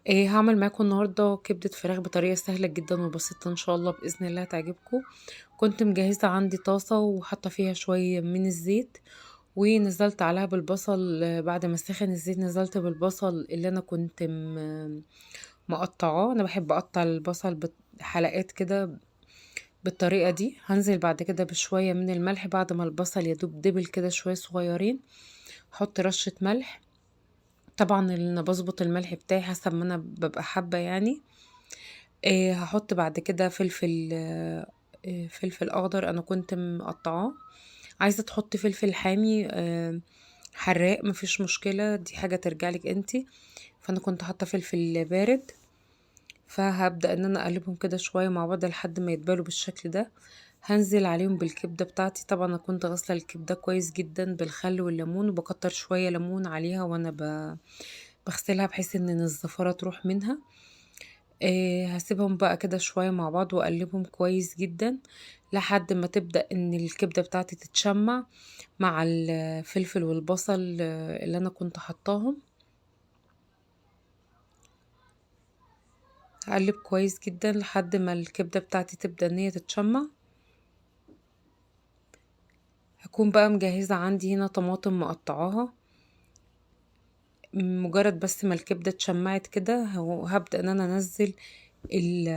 هاعمل معاكم النهارده كبدة فراخ بطريقة سهلة جدًا وبسيطة إن شاء الله بإذن الله تعجبكم. كنت مجهزة عندي طاسة وحاطة فيها شوية من الزيت، ونزلت عليها بالبصل بعد ما سخن الزيت نزلت بالبصل اللي أنا كنت مقطعاه. أنا باحب أقطع البصل حلقات كده بالطريقة دي. هانزل بعد كده بشوية من الملح بعد ما البصل يادوب دبل كده شوية صغيرين، أحط رشة ملح. طبعًا أنا باضبط الملح بتاعي حسب ما أنا بابقى حابة يعني. هاحط بعد كده فلفل أخضر أنا كنت مقطّعاه. عايزة تحطّي فلفل حامي حراق ما فيش مشكلة، دي حاجة ترجع لِك أنتِ. فأنا كنت حاطة فلفل بارد، فهابدأ إن أنا أقلّبهم كده شوية مع بعض لحد ما يتبالوا بالشكل ده. هانزل عليهم بالكبدة بتاعتي، طبعًا أنا كنت غاسلة الكبدة كويس جدًا بالخل والليمون، وباكتّر شوية ليمون عليها وأنا باغسلها بحيث إن الزفارة تروح منها. هاسيبهم بقى كده شوية مع بعض وأقلّبهم كويس جدًا، لحد ما تبدأ إن الكبدة بتاعتي تتشمّع مع الفلفل والبصل اللي أنا كنت حاطاهم. هاقلّب كويس جدًا لحد ما الكبدة بتاعتي تبدأ إن هي تتشمّع. هاكون بقى مجهّزة عندي هنا طماطم مقطّعاها، مجرّد بس ما الكبدة اتشمّعت كده هابدأ إن أنا أنزّل ال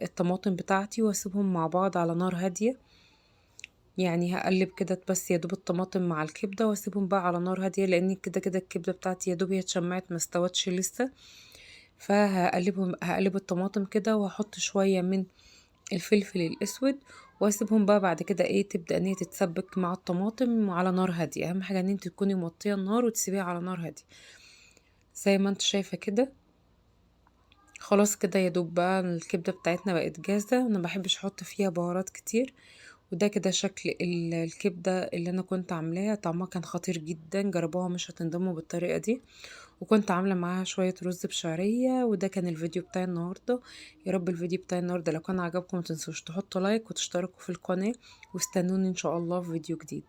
الطماطم بتاعتي واسيبهم مع بعض على نار هادية. يعني هاقلّب كده بس يا دوب الطماطم مع الكبدة واسيبهم بقى على نار هادية، لإن كده الكبدة بتاعتي يا دوب هي اتشمّعت ما استوتش لسه. هاقلّب الطماطم كده وهاحط شوية من الفلفل الأسود، واسيبهم بقى بعد كده تبدأ إن هي تتسبك مع الطماطم على نار هادية. أهم حاجة إن أنتِ تكوني موطية النار وتسيبيها على نار هادية، زي ما أنتِ شايفة كده. خلاص كده يا دوب بقى الكبدة بتاعتنا بقت جاهزة. أنا ما باحبش أحط فيها بهارات كتير، وده كده شكل الكبدة اللي أنا كنت عاملاها. طعمها كان خطير جدًا، جربوها مش هتندموا بالطريقة دي. وكنت عاملة معاها شوية رز بشعرية، وده كان الفيديو بتاعي النهارده. يا رب الفيديو بتاعي النهارده لو كان عجبكم متنسوش تحطوا لايك وتشتركوا في القناة، واستنوني إن شاء الله في فيديو جديد.